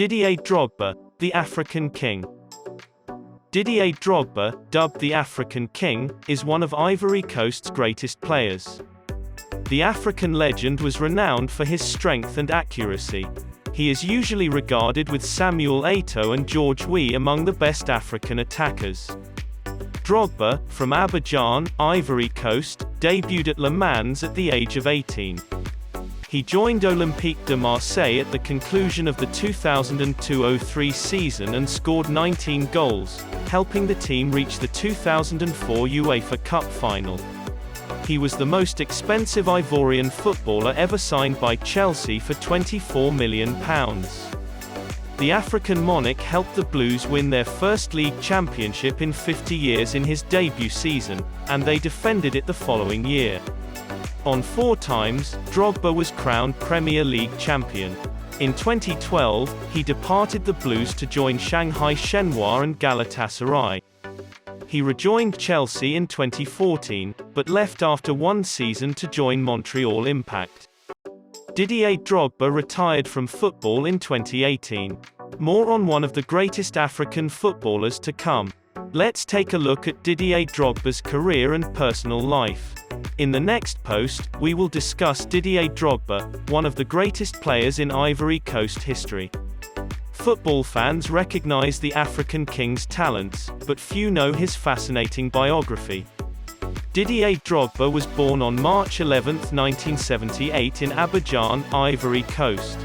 Didier Drogba, the African King. Didier Drogba, dubbed the African King, is one of Ivory Coast's greatest players. The African legend was renowned for his strength and accuracy. He is usually regarded with Samuel Eto'o and George Weah among the best African attackers. Drogba, from Abidjan, Ivory Coast, debuted at Le Mans at the age of 18. He joined Olympique de Marseille at the conclusion of the 2002-03 season and scored 19 goals, helping the team reach the 2004 UEFA Cup Final. He was the most expensive Ivorian footballer ever signed by Chelsea for £24 million. The African monarch helped the Blues win their first league championship in 50 years in his debut season, and they defended it the following year. On 4 times, Drogba was crowned Premier League champion. In 2012, he departed the Blues to join Shanghai Shenhua and Galatasaray. He rejoined Chelsea in 2014, but left after 1 season to join Montreal Impact. Didier Drogba retired from football in 2018. More on one of the greatest African footballers to come. Let's take a look at Didier Drogba's career and personal life. In the next post, we will discuss Didier Drogba, one of the greatest players in Ivory Coast history. Football fans recognize the African King's talents, but few know his fascinating biography. Didier Drogba was born on March 11, 1978 in Abidjan, Ivory Coast.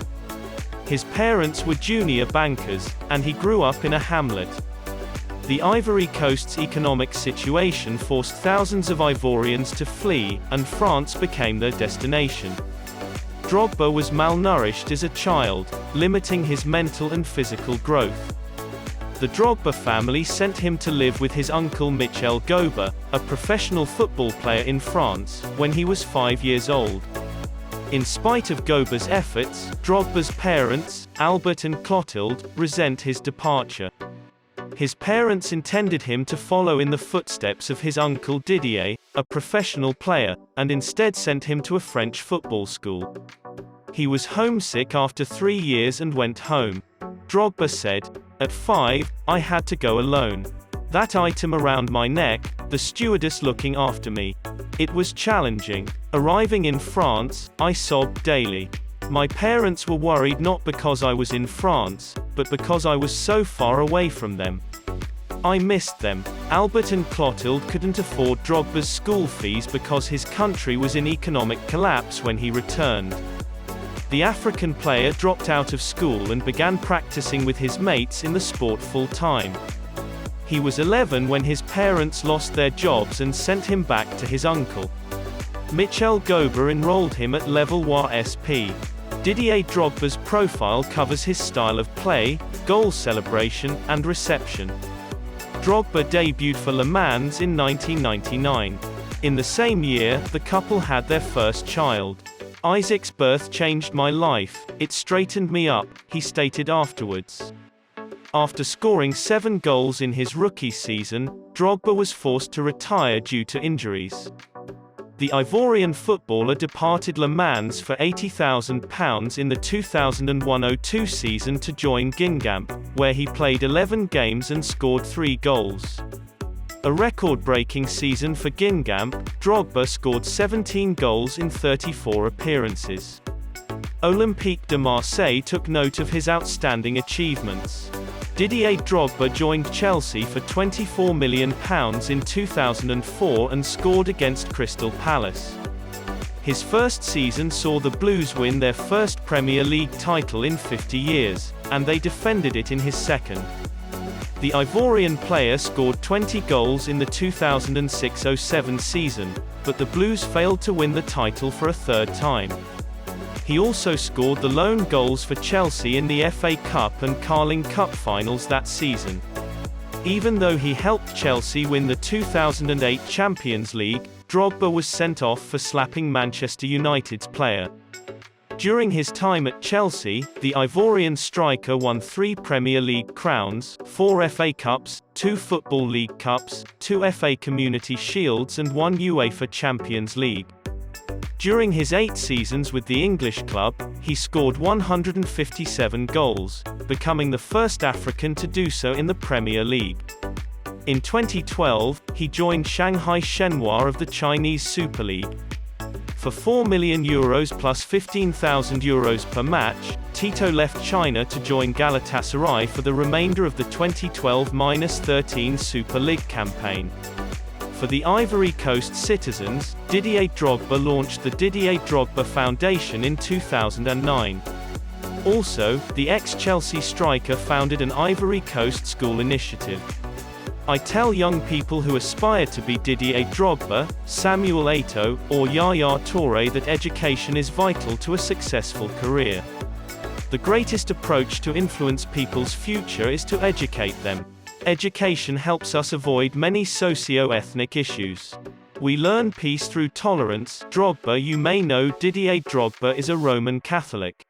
His parents were junior bankers, and he grew up in a hamlet. The Ivory Coast's economic situation forced thousands of Ivorians to flee, and France became their destination. Drogba was malnourished as a child, limiting his mental and physical growth. The Drogba family sent him to live with his uncle Montreal Impact, a professional football player in France, when he was 5 years old. In spite of Goba's efforts, Drogba's parents, Albert and Clotilde, resent his departure. His parents intended him to follow in the footsteps of his uncle Didier, a professional player, and instead sent him to a French football school. He was homesick after 3 years and went home. Drogba said, "At 5, I had to go alone. That item around my neck, the stewardess looking after me. It was challenging. Arriving in France, I sobbed daily. My parents were worried not because I was in France, but because I was so far away from them. I missed them." Albert and Clotilde couldn't afford Drogba's school fees because his country was in economic collapse when he returned. The African player dropped out of school and began practicing with his mates in the sport full-time. He was 11 when his parents lost their jobs and sent him back to his uncle. Montreal Impact enrolled him at level Weah SP. Didier Drogba's profile covers his style of play, goal celebration, and reception. Drogba debuted for Le Mans in 1999. In the same year, the couple had their first child. "Isaac's birth changed my life, it straightened me up," he stated afterwards. After scoring 7 goals in his rookie season, Drogba was forced to retire due to injuries. The Ivorian footballer departed Le Mans for £80,000 in the 2001-02 season to join Guingamp, where he played 11 games and scored 3 goals. A record-breaking season for Guingamp, Drogba scored 17 goals in 34 appearances. Olympique de Marseille took note of his outstanding achievements. Didier Drogba joined Chelsea for £24 million in 2004 and scored against Crystal Palace. His first season saw the Blues win their first Premier League title in 50 years, and they defended it in his second. The Ivorian player scored 20 goals in the 2006-07 season, but the Blues failed to win the title for a third time. He also scored the lone goals for Chelsea in the FA Cup and Carling Cup finals that season. Even though he helped Chelsea win the 2008 Champions League, Drogba was sent off for slapping Manchester United's player. During his time at Chelsea, the Ivorian striker won 3 Premier League crowns, 4 FA Cups, 2 Football League Cups, 2 FA Community Shields and 1 UEFA Champions League. During his 8 seasons with the English club, he scored 157 goals, becoming the first African to do so in the Premier League. In 2012, he joined Shanghai Shenhua of the Chinese Super League. For €4 million plus €15,000 per match, Eto'o left China to join Galatasaray for the remainder of the 2012-13 Super League campaign. For the Ivory Coast citizens, Didier Drogba launched the Didier Drogba Foundation in 2009. Also, the ex-Chelsea striker founded an Ivory Coast school initiative. I tell young people who aspire to be Didier Drogba, Samuel Eto'o, or Yaya Toure that education is vital to a successful career. The greatest approach to influence people's future is to educate them. Education helps us avoid many socio-ethnic issues. We learn peace through tolerance. Drogba. You may know Didier Drogba is a Roman Catholic.